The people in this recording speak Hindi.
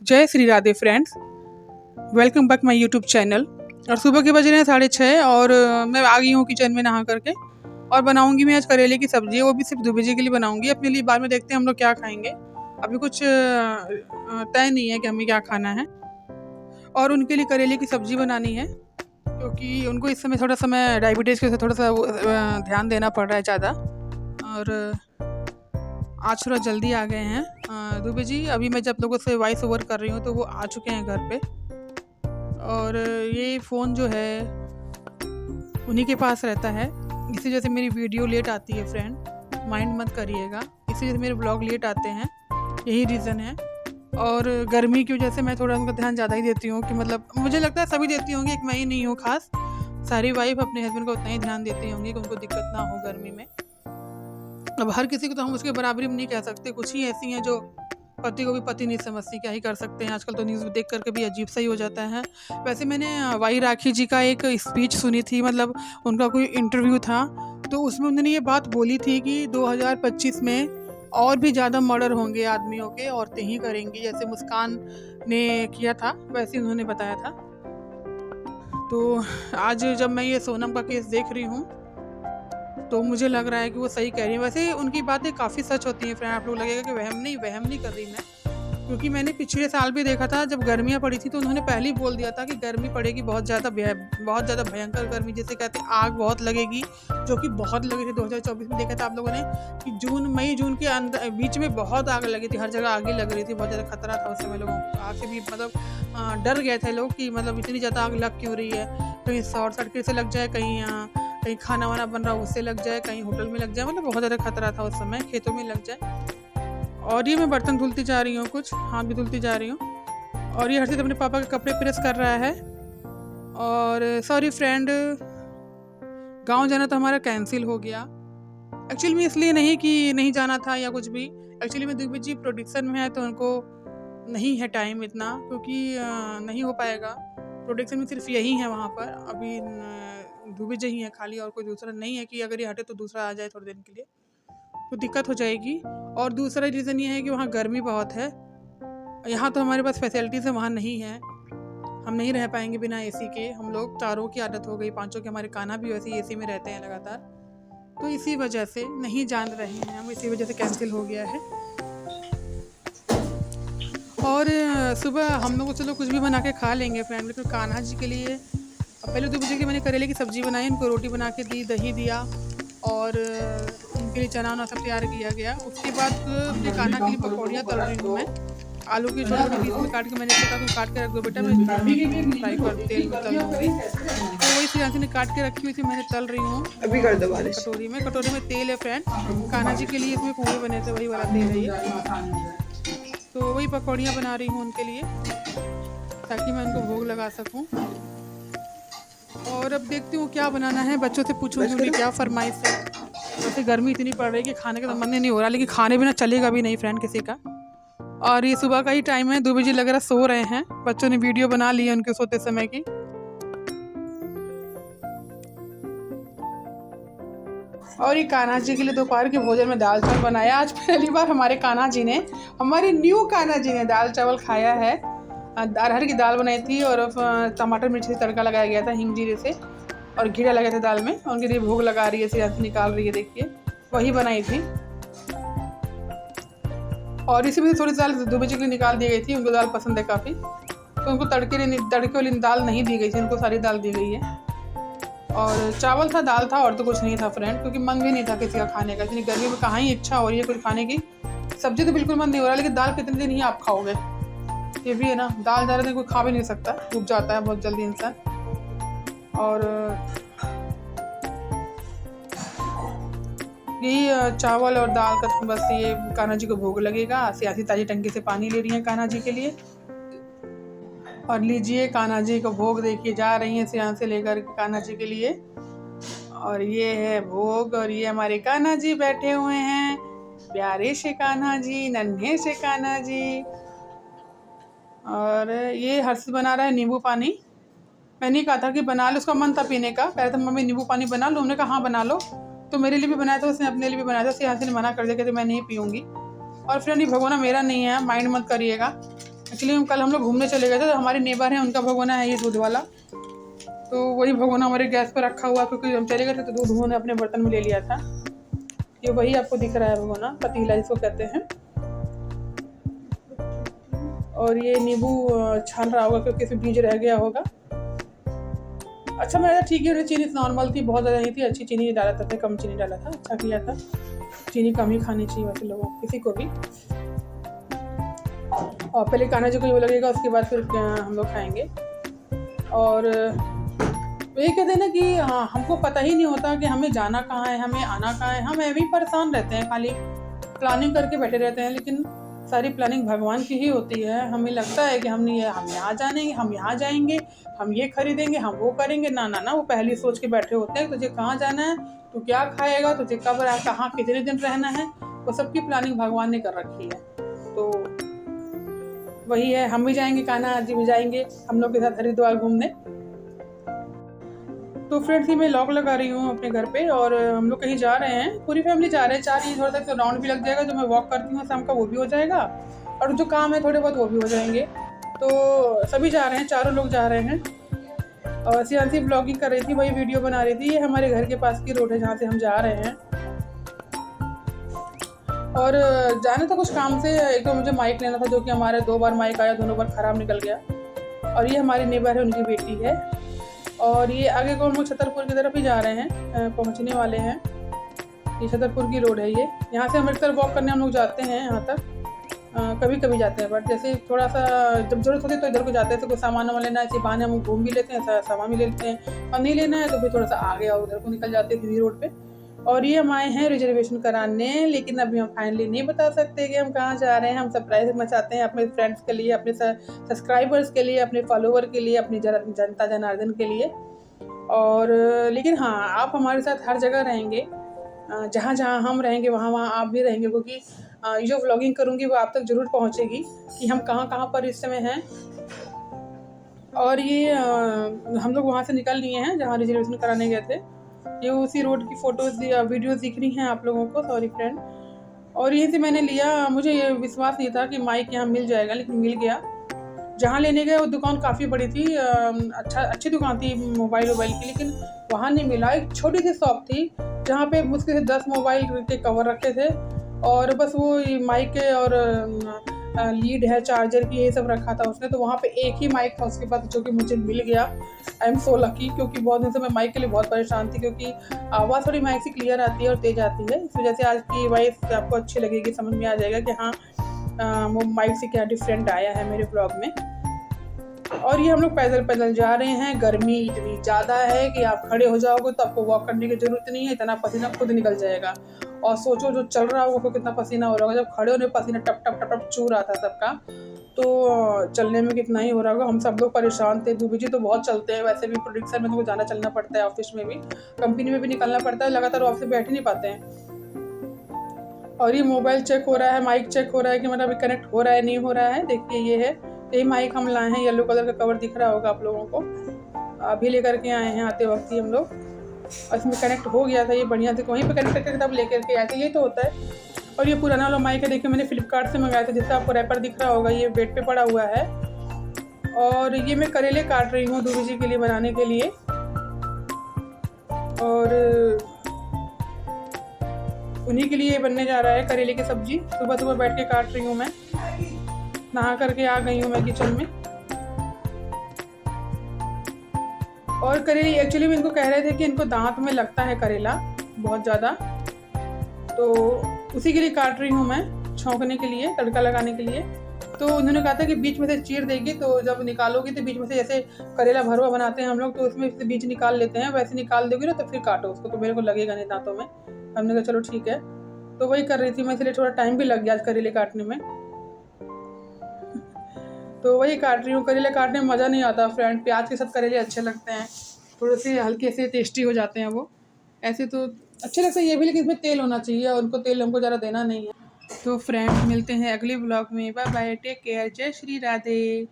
जय Shri Radhe friends, welcome back my YouTube channel. और सुबह के बज रहे हैं 6:30 और मैं आ गई हूँ किचन में नहा करके और बनाऊंगी मैं आज करेले की सब्जी। वो भी सिर्फ 2 बजे के लिए बनाऊंगी अपने लिए। बाद में देखते हैं हम लोग क्या खाएंगे। अभी कुछ तय नहीं है कि हमें क्या खाना है। और उनके लिए करेले की सब्जी बनानी है क्योंकि उनको इस समय थोड़ा सा मैं डायबिटीज़ की वजह से थोड़ा सा ध्यान देना पड़ रहा है ज़्यादा। और आज थोड़ा जल्दी आ गए हैं दुबे जी। अभी मैं जब लोगों से वॉइस ओवर कर रही हूँ तो वो आ चुके हैं घर पे। और ये फ़ोन जो है उन्हीं के पास रहता है, इसी वजह से मेरी वीडियो लेट आती है फ्रेंड, माइंड मत करिएगा। इसी वजह से मेरे ब्लॉग लेट आते हैं, यही रीज़न है। और गर्मी की वजह से मैं थोड़ा उनका ध्यान ज़्यादा ही देती हूँ कि मतलब मुझे लगता है सभी देती होंगी, एक मैं ही नहीं हूँ खास। सारी वाइफ अपने हस्बैंड को उतना ही ध्यान देती होंगी कि उनको दिक्कत ना हो गर्मी में। अब हर किसी को तो हम उसके बराबरी में नहीं कह सकते, कुछ ही ऐसी हैं जो पति को भी पति नहीं समझती, क्या ही कर सकते हैं। आजकल तो न्यूज़ देख करके भी अजीब सा ही हो जाता है। वैसे मैंने वाई राखी जी का एक स्पीच सुनी थी, मतलब उनका कोई इंटरव्यू था, तो उसमें उन्होंने ये बात बोली थी कि 2025 में और भी ज़्यादा मर्डर होंगे आदमियों के, औरतें ही करेंगी। जैसे मुस्कान ने किया था वैसे उन्होंने बताया था। तो आज जब मैं ये सोनम का केस देख रही हूँ तो मुझे लग रहा है कि वो सही कह रही है। वैसे उनकी बातें काफ़ी सच होती हैं फ्रेंड। आप लोग लगेगा कि वहम नहीं कर रही मैं, क्योंकि मैंने पिछले साल भी देखा था जब गर्मियाँ पड़ी थी तो उन्होंने पहले ही बोल दिया था कि गर्मी पड़ेगी बहुत ज़्यादा भयंकर गर्मी, जिसे कहते हैं आग बहुत लगेगी, जो कि बहुत लगी थी। 2024 में देखा था आप लोगों ने कि मई जून के अंदर बीच में बहुत आग लगी थी, हर जगह आग ही लग रही थी, बहुत ज़्यादा खतरा था उस समय। लोगों को आग से भी मतलब डर गए थे लोग कि मतलब इतनी ज़्यादा आग लग क्यों रही है, कहीं शॉर्ट सर्किट से लग जाए, कहीं खाना वाना बन रहा उससे लग जाए, कहीं होटल में लग जाए, मतलब बहुत ज़्यादा खतरा था उस समय, खेतों में लग जाए। और ये मैं बर्तन धुलती जा रही हूँ, कुछ हाथ भी धुलती जा रही हूँ। और ये हर्षित अपने पापा के कपड़े प्रेस कर रहा है। और सॉरी फ्रेंड, गांव जाना तो हमारा कैंसिल हो गया। एक्चुअली में इसलिए नहीं कि नहीं जाना था या कुछ भी, एक्चुअली में दिग्विजय जी प्रोडक्शन में है तो उनको नहीं है टाइम इतना, क्योंकि नहीं हो पाएगा। प्रोडक्शन में सिर्फ यही है वहाँ पर अभी, दिग्विजय ही है खाली, और कोई दूसरा नहीं है कि अगर ये हटे तो दूसरा आ जाए थोड़े दिन के लिए तो दिक्कत हो जाएगी। और दूसरा रीज़न ये है कि वहाँ गर्मी बहुत है। यहाँ तो हमारे पास फैसिलिटीज़ है, वहाँ नहीं है। हम नहीं रह पाएंगे बिना एसी के। हम लोग चारों की आदत हो गई, पांचों के, हमारे कान्हा भी वैसे एसी में रहते हैं लगातार, तो इसी वजह से नहीं जान रहे हैं हम, इसी वजह से कैंसिल हो गया है। और सुबह हम लोग चलो कुछ भी बना के खा लेंगे फ्रेंड, लेकिन कान्हा जी के लिए पहले 2 बजे की मैंने करेले की सब्ज़ी बनाई, उनको रोटी बना के दी, दही दिया, और उनके लिए चना वना सब तैयार किया गया। उसके बाद अपने कान्हा के लिए पकौड़ियाँ तल रही हूँ मैं। आलू की छोटी छोटी पीस में काट के मैंने सोचा तुम काट के रख दो बेटा, मैं फ्राई कर तेल में तल दूँगी। तो वही सियांसी ने काट के रखी हुई थी, मैंने तल रही हूँ अभी कर दो बारिश। कटोरी में तेल है फ्रेंड। कान्हा जी के लिए इसमें पूरे बने थे, वही वाला तेल है ये। तो वही पकौड़ियाँ बना रही हूँ उनके लिए ताकि मैं उनको भोग लगा सकूँ। और अब देखती हूँ क्या बनाना है, बच्चों से पूछूंगी उनकी क्या फरमाइश है। वैसे गर्मी इतनी पड़ रही है कि खाने का तो मन ही नहीं हो रहा, लेकिन खाने बिना चलेगा भी नहीं फ्रेंड किसी का। और ये सुबह का ही टाइम है, 2 बजे लग रहा सो रहे हैं। बच्चों ने वीडियो बना ली है उनके सोते समय की। और ये कान्हा जी के लिए दोपहर के भोजन में दाल चावल बनाया। आज पहली बार हमारे न्यू कान्हा जी ने दाल चावल खाया है। अरहर की दाल बनाई थी और टमाटर मिर्च से तड़का लगाया गया था हिंग जीरे से, और घीरा लगा था दाल में। उनके लिए भोग लगा रही है, सियासी निकाल रही है, देखिए वही बनाई थी। और इसी में थोड़ी सी दाल 2 बजे की निकाल दी गई थी, उनको दाल पसंद है काफ़ी, तो उनको तड़के वाली दाल नहीं दी गई थी, उनको सारी दाल दी गई है। और चावल था, दाल था, और तो कुछ नहीं था फ्रेंड, क्योंकि मन भी नहीं था किसी का खाने का। इतनी गर्मी में कहाँ ही इच्छा हो रही है कुछ खाने की। सब्जी तो बिल्कुल मन नहीं हो रहा, लेकिन दाल कितने दिन ही आप खाओगे, ये भी है ना। दाल ज़्यादा दिन कोई खा भी नहीं सकता, उग जाता है बहुत जल्दी इंसान। और यही चावल और दाल का बस ये कान्हा जी को भोग लगेगा। सियासी ताजी टंकी से पानी ले रही है कान्हा जी के लिए। और लीजिए कान्हा जी को भोग देखिए जा रही हैं सियासी लेकर कान्हा जी के लिए। और ये है भोग, और ये हमारे कान्हा जी बैठे हुए हैं, प्यारे से कान्हा जी, नन्हे से कान्हा जी। और ये हर्ष बना रहा है नींबू पानी। मैंने कहा था कि बना लो, उसका मन था पीने का, कह रहा था मम्मी नींबू पानी बना लो। हमने कहा हाँ बना लो, तो मेरे लिए भी बनाया था उसने, अपने लिए भी बनाया था। सियासी ने मना कर दिया, कहते मैं नहीं पीऊँगी। और फ्रेंड ये भगोना मेरा नहीं है, माइंड मत करिएगा। एक्चुअली कल हम लोग घूमने चले गए थे, तो हमारे नेबर हैं, उनका भगोना है ये दूध वाला, तो वही भगोना हमारे गैस पर रखा हुआ, क्योंकि हम चले गए थे तो दूध उन्होंने अपने बर्तन में ले लिया था। ये वही आपको दिख रहा है भगोना, पतीला जिसको कहते हैं। और ये नींबू छान रहा होगा क्योंकि इसमें बीज रह गया होगा। अच्छा मेरा ठीक है, चीनी नॉर्मल थी, बहुत ज़्यादा नहीं थी, अच्छी चीनी डाला था, कम चीनी डाला था, अच्छा किया था। चीनी कम ही खानी चाहिए वैसे लोगों को, किसी को भी। और पहले कान्हा जी को ये लगेगा, उसके बाद फिर हम लोग खाएंगे। और ये कहते हैं ना कि हमको पता ही नहीं होता कि हमें जाना कहाँ है, हमें आना कहाँ है। हम ऐसे ही परेशान रहते हैं, खाली प्लानिंग करके बैठे रहते हैं, लेकिन सारी प्लानिंग भगवान की ही होती है। हमें लगता है कि हम यहाँ जानेंगे, हम यहाँ जाएंगे, हम ये खरीदेंगे, हम वो करेंगे। ना ना ना, वो पहले सोच के बैठे होते हैं तुझे कहाँ जाना है, तू क्या खाएगा, तुझे कब कहाँ कितने दिन रहना है, वो सबकी प्लानिंग भगवान ने कर रखी है। तो वही है, हम भी जाएंगे, कान्हा जी भी जाएंगे हम लोग के साथ हरिद्वार घूमने। तो फ्रेंड्स, मैं लॉक लगा रही हूँ अपने घर पे, और हम लोग कहीं जा रहे हैं, पूरी फैमिली जा रहे हैं। 4 ही थोड़ा सा तो राउंड भी लग जाएगा, जो मैं वॉक करती हूँ शाम का वो भी हो जाएगा, और जो काम है थोड़े बहुत वो भी हो जाएंगे। तो सभी जा रहे हैं, चारों लोग जा रहे हैं। और सियांसी ब्लॉगिंग कर रही थी, वही वीडियो बना रही थी। ये हमारे घर के पास की रोड है जहाँ से हम जा रहे हैं। और जाना था कुछ काम से, एक तो मुझे माइक लेना था, जो कि हमारे 2 बार माइक आया, दोनों बार ख़राब निकल गया। और ये हमारी नेबर है, उनकी बेटी है। और ये आगे को हम लोग छतरपुर की तरफ ही जा रहे हैं, पहुंचने वाले हैं। ये छतरपुर की रोड है ये, यहाँ से अमृतसर वॉक करने हम लोग जाते हैं यहाँ तक। कभी कभी जाते हैं, बट जैसे थोड़ा सा जब जरूरत होती है तो इधर को जाते हैं। तो कोई सामान वामान लेना है, इसी बहाने हम घूम भी लेते हैं, सामान भी ले लेते हैं। और नहीं लेना है तो फिर थोड़ा सा आगे और उधर को निकल जाते हैं सीधी रोड पे। और ये हम आए हैं रिजर्वेशन कराने, लेकिन अभी हम फाइनली नहीं बता सकते कि हम कहाँ जा रहे हैं। हम सरप्राइज रखना चाहते हैं अपने फ्रेंड्स के लिए, अपने सब्सक्राइबर्स के लिए, अपने फॉलोवर के लिए, अपनी जनता जनार्दन के लिए। और लेकिन हाँ, आप हमारे साथ हर जगह रहेंगे, जहाँ जहाँ हम रहेंगे वहाँ वहाँ आप भी रहेंगे, क्योंकि जो व्लॉगिंग करूँगी वो आप तक ज़रूर पहुँचेगी कि हम कहाँ कहाँ पर इस समय हैं। और ये हम लोग वहाँ से निकल लिए हैं जहाँ रिजर्वेशन कराने गए थे। ये उसी रोड की फ़ोटोज़ वीडियोज़ दिख रही हैं आप लोगों को, सॉरी फ्रेंड। और यहीं से मैंने लिया, मुझे ये विश्वास नहीं था कि माइक यहाँ मिल जाएगा, लेकिन मिल गया। जहाँ लेने गए वो दुकान काफ़ी बड़ी थी, अच्छी दुकान थी मोबाइल की, लेकिन वहाँ नहीं मिला। एक छोटी सी शॉप थी जहाँ पे मुश्किल से 10 मोबाइल के कवर रखे थे, और बस वो माइक के और लीड है, चार्जर की, ये सब रखा था उसने। तो वहाँ पे एक ही माइक था उसके पास, जो कि मुझे मिल गया। आई एम सो लकी, क्योंकि बहुत दिन से मैं माइक के लिए बहुत परेशान थी, क्योंकि आवाज़ थोड़ी माइक से क्लियर आती है और तेज़ आती है। इस वजह से आज की वॉइस आपको अच्छी लगेगी, समझ में आ जाएगा कि हाँ वो माइक से क्या डिफरेंट आया है मेरे ब्लॉग में। और ये हम लोग पैदल पैदल जा रहे हैं। गर्मी इतनी ज़्यादा है कि आप खड़े हो जाओगे तो आपको वॉक करने की ज़रूरत नहीं है, इतना पसीना खुद निकल जाएगा। और सोचो जो चल रहा होगा तो कितना पसीना हो रहा होगा, जब खड़े होने पसीना टप टप टप टप चू रहा था सबका, तो चलने में कितना ही हो रहा होगा। हम सब लोग परेशान थे। दुबे जी तो बहुत चलते हैं, वैसे भी प्रोड्यूसर में तो जाना चलना पड़ता है, ऑफिस में भी, कंपनी में भी निकलना पड़ता है, लगातार ऑफिस बैठ ही नहीं पाते हैं। और ये मोबाइल चेक हो रहा है, माइक चेक हो रहा है कि मतलब अभी कनेक्ट हो रहा है नहीं हो रहा है। देखिए ये है, यही माइक हम लाए हैं, येलो कलर का कवर दिख रहा होगा आप लोगों को, अभी लेकर के आए हैं आते वक्त ही हम लोग। और इसमें कनेक्ट हो गया था ये बढ़िया से, वहीं पे कनेक्ट करके तब लेकर के आए थे, ये तो होता है। और ये पुराना वाला माइक है, देखिए मैंने फ्लिपकार्ट से मंगाया था, जिसका आपको रैपर दिख रहा होगा, ये बेड पे पड़ा हुआ है। और ये मैं करेले काट रही हूँ दूबी जी के लिए बनाने के लिए। और उन्हीं के लिए बनने जा रहा है करेले की सब्जी। सुबह सुबह बैठ के काट रही हूँ मैं, नहा करके आ गई हूँ मैं किचन में। और करेले एक्चुअली में इनको कह रहे थे कि इनको दांत में लगता है करेला बहुत ज़्यादा, तो उसी के लिए काट रही हूँ मैं, छौंकने के लिए, तड़का लगाने के लिए। तो उन्होंने कहा था कि बीच में से चीर देगी, तो जब निकालोगी तो बीच में से, जैसे करेला भरवा बनाते हैं हम लोग, तो उसमें से बीज निकाल लेते हैं, वैसे निकाल दोगी ना तो फिर काटो उसको, तो मेरे को लगेगा नहीं दांतों में। हमने कहा चलो ठीक है, तो वही कर रही थी मैं, इसलिए थोड़ा टाइम भी लग गया आज करेले काटने में। तो वही काट रही हूँ। करेले काटने में मज़ा नहीं आता फ्रेंड, प्याज के साथ करेले अच्छे लगते हैं, थोड़े से हल्के से टेस्टी हो जाते हैं वो। ऐसे तो अच्छे लगते हैं ये भी, लेकिन इसमें तेल होना चाहिए, और उनको तेल हमको ज़्यादा देना नहीं है। तो फ्रेंड्स, मिलते हैं अगले ब्लॉग में। बाय बाय, टेक केयर, जय श्री राधे।